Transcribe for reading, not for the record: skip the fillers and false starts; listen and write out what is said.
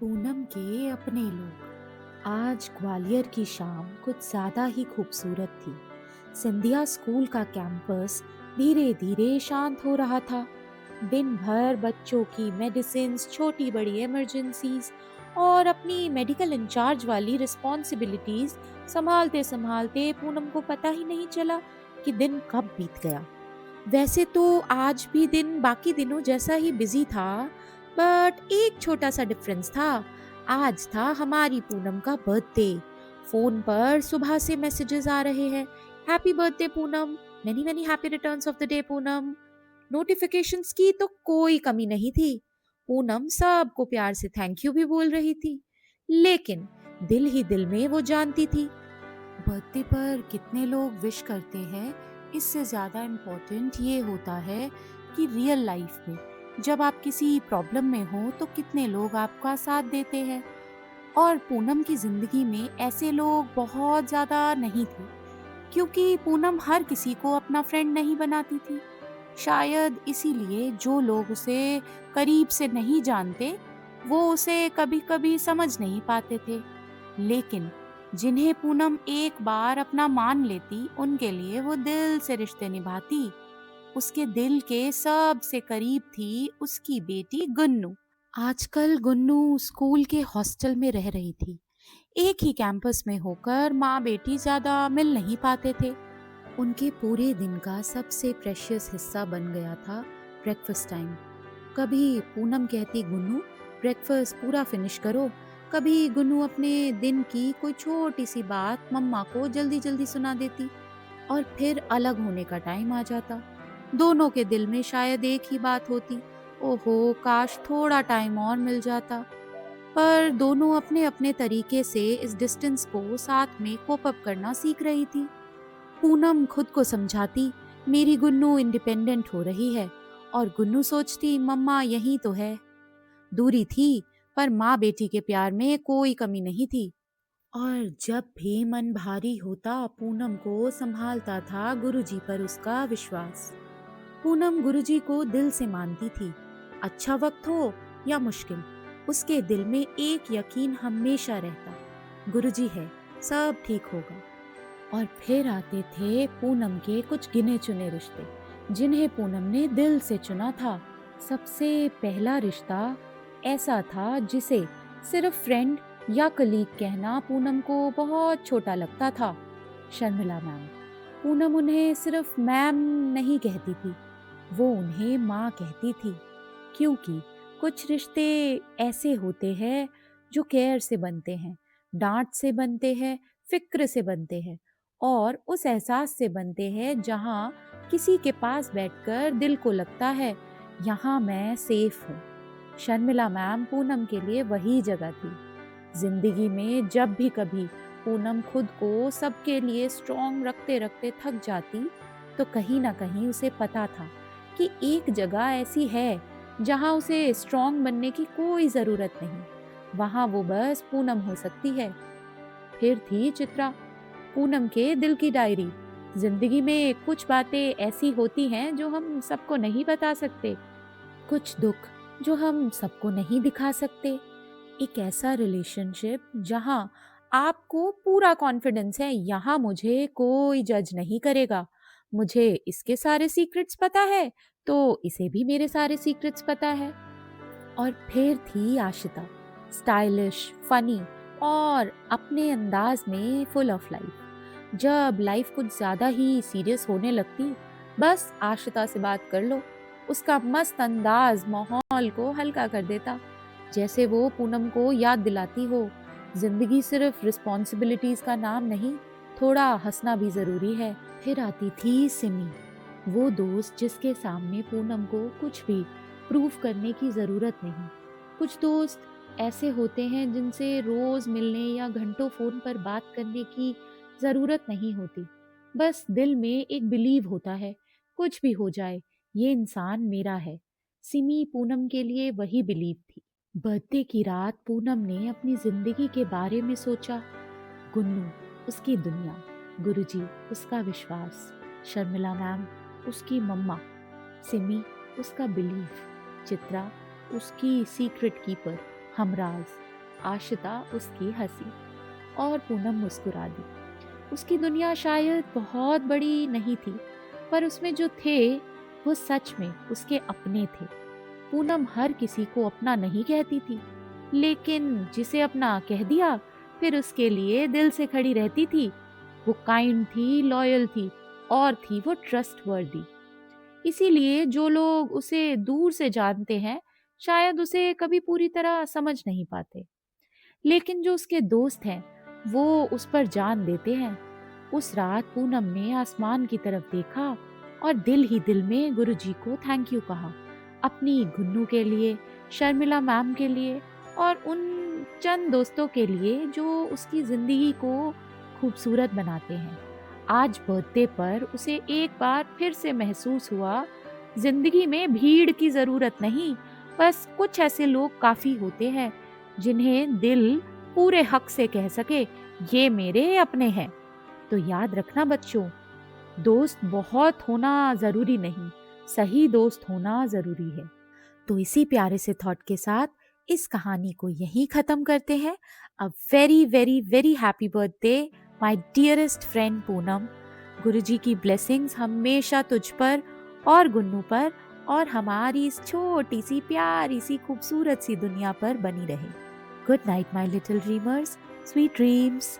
पूनम के अपने लोग। आज ग्वालियर की शाम कुछ ज्यादा ही खूबसूरत थी। सिंधिया स्कूल का कैंपस धीरे धीरे शांत हो रहा था। दिन भर बच्चों की मेडिसिन, छोटी बड़ी इमरजेंसीज और अपनी मेडिकल इंचार्ज वाली रिस्पॉन्सिबिलिटीज संभालते संभालते पूनम को पता ही नहीं चला कि दिन कब बीत गया। वैसे तो आज भी दिन बाकी दिनों जैसा ही बिजी था, बट एक छोटा सा डिफरेंस था। आज था हमारी पूनम का बर्थडे। फोन पर सुबह से मैसेजेस आ रहे हैं, happy birthday Poonam, many many happy returns of the day Poonam. Notifications की तो कोई कमी नहीं थी। पूनम सबको प्यार से थैंक यू भी बोल रही थी, लेकिन दिल ही दिल में वो जानती थी बर्थडे पर कितने लोग विश करते हैं, इससे ज़्यादा इम्पोर्टेंट ये होता है कि रियल लाइफ में जब आप किसी प्रॉब्लम में हो तो कितने लोग आपका साथ देते हैं। और पूनम की ज़िंदगी में ऐसे लोग बहुत ज़्यादा नहीं थे, क्योंकि पूनम हर किसी को अपना फ्रेंड नहीं बनाती थी। शायद इसीलिए जो लोग उसे करीब से नहीं जानते, वो उसे कभी-कभी समझ नहीं पाते थे। लेकिन जिन्हें पूनम एक बार अपना मान लेती, उनके लिए वो दिल से रिश्ते निभाती। उसके दिल के सबसे करीब थी उसकी बेटी गुन्नू। आजकल गुन्नू स्कूल के हॉस्टल में रह रही थी। एक ही कैंपस में होकर माँ बेटी ज्यादा मिल नहीं पाते थे। उनके पूरे दिन का सबसे प्रेशियस हिस्सा बन गया था ब्रेकफास्ट टाइम। कभी पूनम कहती, गुन्नू ब्रेकफास्ट पूरा फिनिश करो। कभी गुन्नू अपने दिन की कोई छोटी सी बात मम्मा को जल्दी जल्दी सुना देती। और फिर अलग होने का टाइम आ जाता। दोनों के दिल में शायद एक ही बात होती, ओहो काश थोड़ा टाइम और मिल जाता। पर दोनों अपने अपने तरीके से इस डिस्टेंस को साथ में कोप अप करना सीख रही थी। पूनम खुद को समझाती, मेरी गुन्नू इंडिपेंडेंट हो रही है, और गुन्नू सोचती, मम्मा यही तो है। दूरी थी, पर माँ बेटी के प्यार में कोई कमी नहीं थी। और जब भी मन भारी होता, पूनम को संभालता था गुरुजी पर उसका विश्वास। पूनम गुरुजी को दिल से मानती थी। अच्छा वक्त हो या मुश्किल, उसके दिल में एक यकीन हमेशा रहता, गुरुजी है, सब ठीक होगा। और फिर आते थे पूनम के कुछ गिने चुने रिश्ते, जिन्हें पूनम ने दिल से चुना था। सबसे पहला रिश्ता ऐसा था जिसे सिर्फ फ्रेंड या कलीग कहना पूनम को बहुत छोटा लगता था। शर्मिला मैम। पूनम उन्हें सिर्फ मैम नहीं कहती थी, वो उन्हें माँ कहती थी। क्योंकि कुछ रिश्ते ऐसे होते हैं जो केयर से बनते हैं, डांट से बनते हैं, फिक्र से बनते हैं, और उस एहसास से बनते हैं जहाँ किसी के पास बैठकर दिल को लगता है, यहाँ मैं सेफ हूँ। शर्मिला मैम पूनम के लिए वही जगह थी। जिंदगी में जब भी कभी पूनम खुद को सबके लिए स्ट्रॉन्ग रखते रखते थक जाती, तो कहीं ना कहीं उसे पता था कि एक जगह ऐसी है जहां उसे स्ट्रॉन्ग बनने की कोई जरूरत नहीं, वहां वो बस पूनम हो सकती है। फिर थी चित्रा, पूनम के दिल की डायरी। जिंदगी में कुछ बातें ऐसी होती हैं जो हम सबको नहीं बता सकते, कुछ दुख जो हम सबको नहीं दिखा सकते। एक ऐसा रिलेशनशिप जहां आपको पूरा कॉन्फिडेंस है, यहाँ मुझे कोई जज नहीं करेगा, मुझे इसके सारे सीक्रेट्स पता है, तो इसे भी मेरे सारे सीक्रेट्स पता है। और फिर थी आशिता, स्टाइलिश, फनी और अपने अंदाज में फुल ऑफ लाइफ। जब लाइफ कुछ ज्यादा ही सीरियस होने लगती, बस आशिता से बात कर लो, उसका मस्त अंदाज माहौल को हल्का कर देता। जैसे वो पूनम को याद दिलाती हो, जिंदगी सिर्फ रिस्पॉन्सिबिलिटीज का नाम नहीं, थोड़ा हंसना भी जरूरी है। फिर आती थी सिमी, वो दोस्त जिसके सामने पूनम को कुछ भी प्रूव करने की जरूरत नहीं। कुछ दोस्त ऐसे होते हैं जिनसे रोज मिलने या घंटों फोन पर बात करने की जरूरत नहीं होती, बस दिल में एक बिलीव होता है, कुछ भी हो जाए ये इंसान मेरा है। सिमी पूनम के लिए वही बिलीव थी। बर्थडे की रात पूनम ने अपनी जिंदगी के बारे में सोचा। गुन्नू उसकी दुनिया, गुरुजी उसका विश्वास, शर्मिला मैम उसकी मम्मा, सिमी उसका बिलीफ, चित्रा उसकी सीक्रेट कीपर, हमराज। आशिता उसकी हंसी और पूनम मुस्कुरा दी। उसकी दुनिया शायद बहुत बड़ी नहीं थी, पर उसमें जो थे वो सच में उसके अपने थे। पूनम हर किसी को अपना नहीं कहती थी, लेकिन जिसे अपना कह दिया फिर उसके लिए दिल से खड़ी रहती थी। वो काइंड थी, लॉयल थी और थी वो ट्रस्टवर्दी। इसीलिए जो लोग उसे दूर से जानते हैं शायद उसे कभी पूरी तरह समझ नहीं पाते, लेकिन जो उसके दोस्त हैं वो उस पर जान देते हैं। उस रात पूनम ने आसमान की तरफ देखा और दिल ही दिल में गुरुजी को थैंक यू कहा, अपनी गुन्नू के लिए, शर्मिला मैम के लिए और उन चंद दोस्तों के लिए जो उसकी जिंदगी को खूबसूरत बनाते हैं। आज बर्थडे पर उसे एक बार फिर से महसूस हुआ, जिंदगी में भीड़ की जरूरत नहीं, बस कुछ ऐसे लोग काफी होते हैं जिन्हें दिल पूरे हक से कह सके ये मेरे अपने हैं। तो याद रखना बच्चों, दोस्त बहुत होना जरूरी नहीं, सही दोस्त होना जरूरी है। तो इसी प्यारे से थॉट के साथ इस कहानी को यहीं खत्म करते हैं। A very very very happy birthday my dearest friend Poonam. Guruji की ब्लेसिंग्स हमेशा तुझ पर और गुन्नू पर और हमारी इस छोटी सी प्यारी सी खूबसूरत सी दुनिया पर बनी रहे। Good night my little dreamers, sweet dreams.